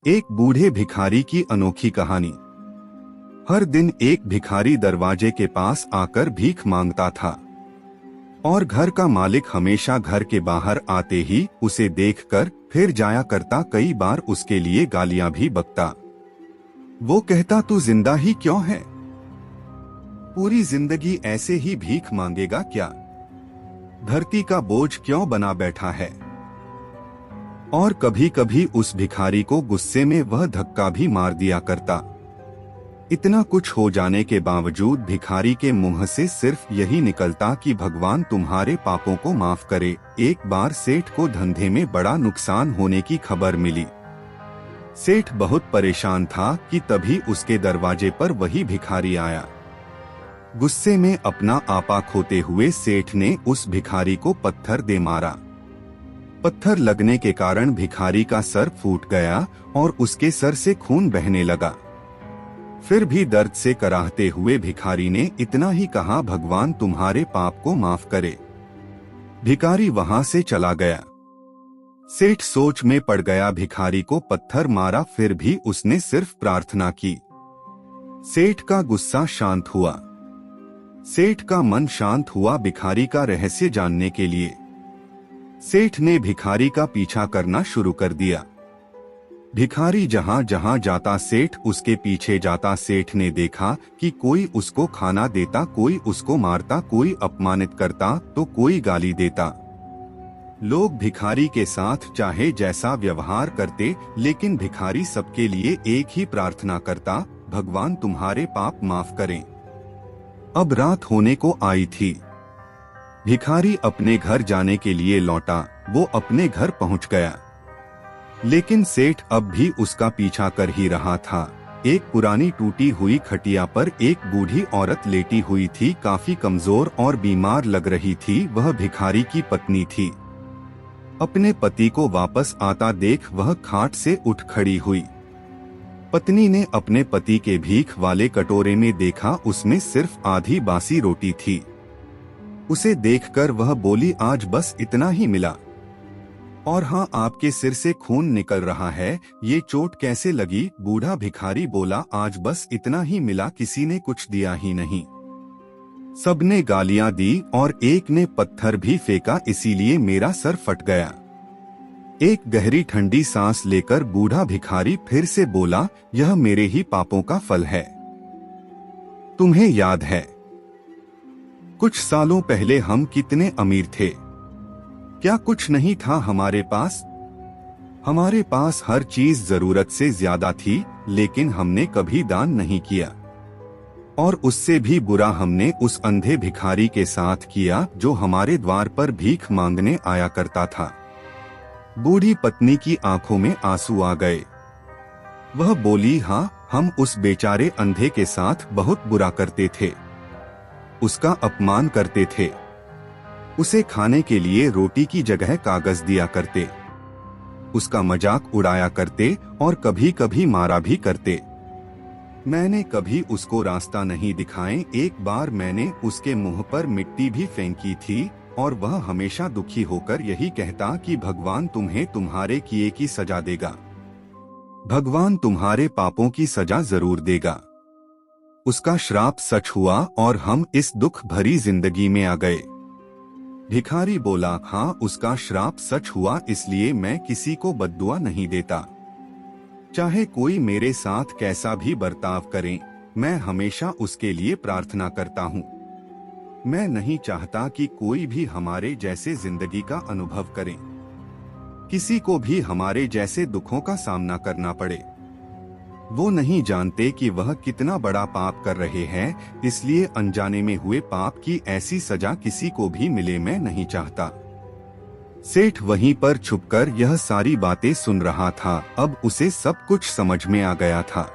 एक बूढ़े भिखारी की अनोखी कहानी। हर दिन एक भिखारी दरवाजे के पास आकर भीख मांगता था और घर का मालिक हमेशा घर के बाहर आते ही उसे देखकर फिर जाया करता। कई बार उसके लिए गालियां भी बकता। वो कहता, तू जिंदा ही क्यों है? पूरी जिंदगी ऐसे ही भीख मांगेगा क्या? धरती का बोझ क्यों बना बैठा है? और कभी कभी उस भिखारी को गुस्से में वह धक्का भी मार दिया करता। इतना कुछ हो जाने के बावजूद भिखारी के मुंह से सिर्फ यही निकलता कि भगवान तुम्हारे पापों को माफ करे। एक बार सेठ को धंधे में बड़ा नुकसान होने की खबर मिली। सेठ बहुत परेशान था कि तभी उसके दरवाजे पर वही भिखारी आया। गुस्से में अपना आपा खोते हुए सेठ ने उस भिखारी को पत्थर दे मारा। पत्थर लगने के कारण भिखारी का सर फूट गया और उसके सर से खून बहने लगा। फिर भी दर्द से कराहते हुए भिखारी ने इतना ही कहा, भगवान तुम्हारे पाप को माफ करे। भिखारी वहां से चला गया। सेठ सोच में पड़ गया। भिखारी को पत्थर मारा, फिर भी उसने सिर्फ प्रार्थना की। सेठ का गुस्सा शांत हुआ। सेठ का मन शांत हुआ भिखारी का रहस्य जानने के लिए। सेठ ने भिखारी का पीछा करना शुरू कर दिया। भिखारी जहां जहां जाता सेठ उसके पीछे जाता। सेठ ने देखा कि कोई उसको खाना देता, कोई उसको मारता, कोई अपमानित करता तो कोई गाली देता। लोग भिखारी के साथ चाहे जैसा व्यवहार करते, लेकिन भिखारी सबके लिए एक ही प्रार्थना करता, भगवान तुम्हारे पाप माफ करें। अब रात होने को आई थी। भिखारी अपने घर जाने के लिए लौटा। वो अपने घर पहुंच गया, लेकिन सेठ अब भी उसका पीछा कर ही रहा था। एक पुरानी टूटी हुई खटिया पर एक बूढ़ी औरत लेटी हुई थी। काफी कमजोर और बीमार लग रही थी। वह भिखारी की पत्नी थी। अपने पति को वापस आता देख वह खाट से उठ खड़ी हुई। पत्नी ने अपने पति के भीख वाले कटोरे में देखा, उसमें सिर्फ आधी बासी रोटी थी। उसे देखकर वह बोली, आज बस इतना ही मिला। और हाँ, आपके सिर से खून निकल रहा है, ये चोट कैसे लगी? बूढ़ा भिखारी बोला, आज बस इतना ही मिला, किसी ने कुछ दिया ही नहीं। सबने गालियां दी और एक ने पत्थर भी फेंका, इसीलिए मेरा सर फट गया। एक गहरी ठंडी सांस लेकर बूढ़ा भिखारी फिर से बोला, यह मेरे ही पापों का फल है। तुम्हें याद है कुछ सालों पहले हम कितने अमीर थे? क्या कुछ नहीं था हमारे पास? हमारे पास हर चीज जरूरत से ज्यादा थी, लेकिन हमने कभी दान नहीं किया। और उससे भी बुरा हमने उस अंधे भिखारी के साथ किया जो हमारे द्वार पर भीख मांगने आया करता था। बूढ़ी पत्नी की आंखों में आंसू आ गए। वह बोली, हाँ, हम उस बेचारे अंधे के साथ बहुत बुरा करते थे। उसका अपमान करते थे। उसे खाने के लिए रोटी की जगह कागज दिया करते। उसका मजाक उड़ाया करते और कभी कभी मारा भी करते। मैंने कभी उसको रास्ता नहीं दिखाए। एक बार मैंने उसके मुंह पर मिट्टी भी फेंकी थी और वह हमेशा दुखी होकर यही कहता कि भगवान तुम्हें तुम्हारे किए की सजा देगा। भगवान तुम्हारे पापों की सजा जरूर देगा। उसका श्राप सच हुआ और हम इस दुख भरी जिंदगी में आ गए। भिखारी बोला, हाँ, उसका श्राप सच हुआ, इसलिए मैं किसी को बद्दुआ नहीं देता। चाहे कोई मेरे साथ कैसा भी बर्ताव करे, मैं हमेशा उसके लिए प्रार्थना करता हूँ। मैं नहीं चाहता कि कोई भी हमारे जैसे जिंदगी का अनुभव करे, किसी को भी हमारे जैसे दुखों का सामना करना पड़े। वो नहीं जानते कि वह कितना बड़ा पाप कर रहे हैं, इसलिए अनजाने में हुए पाप की ऐसी सजा किसी को भी मिले, मैं नहीं चाहता। सेठ वहीं पर छुपकर यह सारी बातें सुन रहा था। अब उसे सब कुछ समझ में आ गया था।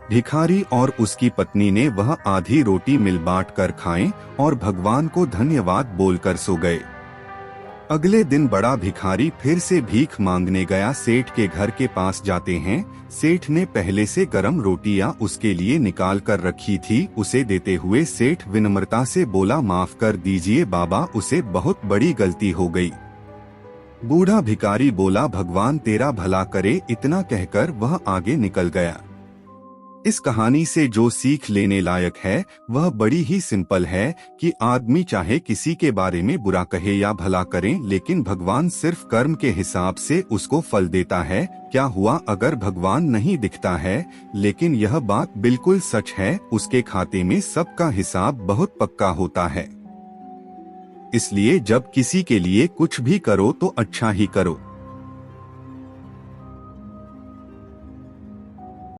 भिखारी और उसकी पत्नी ने वह आधी रोटी मिल बांट कर खाएं और भगवान को धन्यवाद बोलकर सो गए। अगले दिन बड़ा भिखारी फिर से भीख मांगने गया। सेठ के घर के पास जाते हैं। सेठ ने पहले से गरम रोटियां उसके लिए निकाल कर रखी थी। उसे देते हुए सेठ विनम्रता से बोला, माफ कर दीजिए बाबा, उसे बहुत बड़ी गलती हो गई। बूढ़ा भिखारी बोला, भगवान तेरा भला करे। इतना कहकर वह आगे निकल गया। इस कहानी से जो सीख लेने लायक है वह बड़ी ही सिंपल है कि आदमी चाहे किसी के बारे में बुरा कहे या भला करे, लेकिन भगवान सिर्फ कर्म के हिसाब से उसको फल देता है। क्या हुआ अगर भगवान नहीं दिखता है, लेकिन यह बात बिल्कुल सच है, उसके खाते में सबका हिसाब बहुत पक्का होता है। इसलिए जब किसी के लिए कुछ भी करो तो अच्छा ही करो।